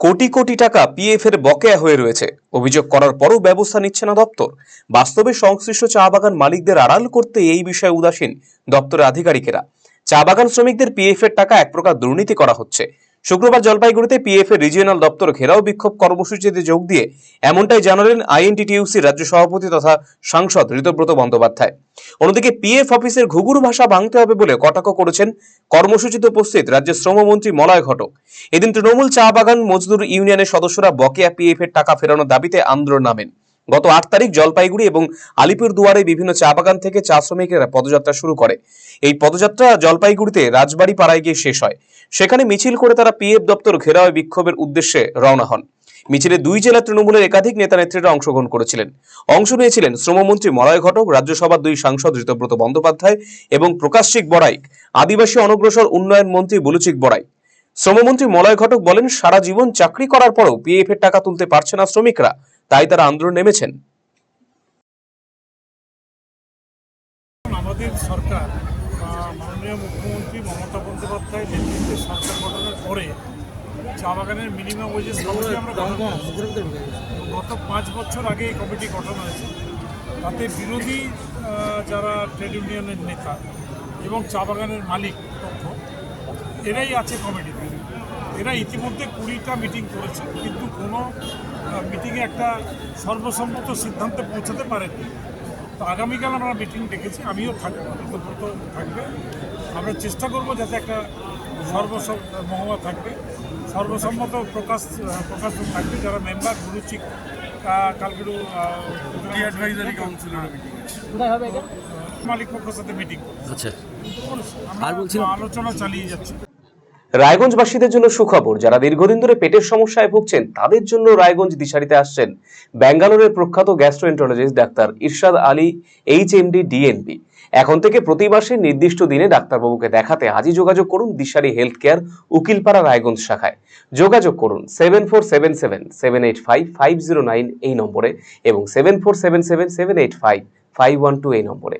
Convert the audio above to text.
কোটি কোটি টাকা পিএফ এর বকেয়া হয়ে রয়েছে। অভিযোগ করার পরও ব্যবস্থা নিচ্ছে না দপ্তর। বাস্তবে সংশ্লিষ্ট চা বাগান মালিকদের আড়াল করতে এই বিষয়ে উদাসীন দপ্তরের আধিকারিকেরা। চা বাগান শ্রমিকদের পিএফ এর টাকা এক প্রকার দুর্নীতি করা হচ্ছে। শুক্রবার জলপাইগুড়িতে পিএফ এর রিজিওনাল দপ্তর ঘেরাও বিক্ষোভ কর্মসূচিতে যোগ দিয়ে এমনটাই জানালেন আইএনটিটিইউসি রাজ্য সভাপতি তথা সাংসদ ঋতব্রত বন্দ্যোপাধ্যায়। অন্যদিকে পিএফ অফিসের ঘুঘুর ভাষা ভাঙতে হবে বলে কটাক্ষ করেছেন কর্মসূচিতে উপস্থিত রাজ্যের শ্রমমন্ত্রী মলয় ঘটক। এদিন তৃণমূল চা বাগান মজদুর ইউনিয়নের সদস্যরা বকেয়া পিএফ এর টাকা ফেরানোর দাবিতে আন্দোলন নামেন। গত 8 তারিখ জলপাইগুড়ি এবং আলিপুরদুয়ারে বিভিন্ন চা বাগান থেকে চা শ্রমিকেরা পদযাত্রা শুরু করে। এই পদযাত্রা জলপাইগুড়িতে রাজবাড়ি পাড়ায় গিয়ে শেষ হয়। সেখানে মিছিল করে তারা পিএফ দপ্তর ঘেরাও বিক্ষোভের উদ্দেশ্যে রওনা হন। মিছিলে 2 জেলা তৃণমূলের একাধিক নেতা নেত্রীরা অংশগ্রহণ করেছিলেন। অংশ নিয়েছিলেন শ্রমমন্ত্রী মলয় ঘটক, রাজ্যসভার 2 সাংসদ ঋতব্রত বন্দ্যোপাধ্যায় এবং প্রকাশচিক বড়াইক, আদিবাসী অনগ্রসর উন্নয়ন মন্ত্রী বুলুচিক বড়াই। শ্রমমন্ত্রী মলয় ঘটক বলেন, সারা জীবন চাকরি করার পরও পিএফ এর টাকা তুলতে পারছে না শ্রমিকরা, তাই তারা আন্দোলন নেমেছেন। আমাদের সরকার মাননীয় মুখ্যমন্ত্রী মমতা বন্দ্যোপাধ্যায় নেতৃত্বে সরকার গঠনের পরে চা বাগানের মিনিমাম ওয়েজেস কমিটি আমরা গত 5 বছর আগে এই কমিটি গঠন হয়েছে। তাতে বিরোধী যারা ট্রেড ইউনিয়নের নেতা এবং চা বাগানের মালিক পক্ষ এরাই আছে কমিটিতে। এরা ইতিমধ্যে 20টা মিটিং করেছে, কিন্তু কোনো মিটিংয়ে একটা সর্বসম্মত সিদ্ধান্তে পৌঁছাতে পারেনি। তো আগামীকাল আমরা মিটিং ডেকেছি, আমিও থাকবো, ঋতব্রত থাকবে। আমরা চেষ্টা করব যাতে একটা মহমা থাকবে, সর্বসম্মত প্রকাশ থাকবে। যারা মেম্বার বুলুচিক কালকেরও অ্যাডভাইজারি কাউন্সিলের মালিক পক্ষের সাথে মিটিং করছে। আলোচনা চালিয়ে যাচ্ছে। রায়গঞ্জবাসীদের জন্য সুখবর, যারা দীর্ঘদিন ধরে পেটের সমস্যায় ভুগছেন তাদের জন্য রায়গঞ্জ দিশারিতে আসছেন ব্যাঙ্গালোরের প্রখ্যাত গ্যাস্ট্রোএন্টারোলজিস্ট ডাক্তার ইরশাদ আলী, এইচএমডি, ডিএনবি। এখন থেকে প্রতি মাসে নির্দিষ্ট দিনে ডাক্তারবাবুকে দেখাতে আজই যোগাযোগ করুন দিশারি হেলথ কেয়ার, উকিলপাড়া, রায়গঞ্জ শাখায়। যোগাযোগ করুন 7477785509 এই নম্বরে এবং 7477785512 এই নম্বরে।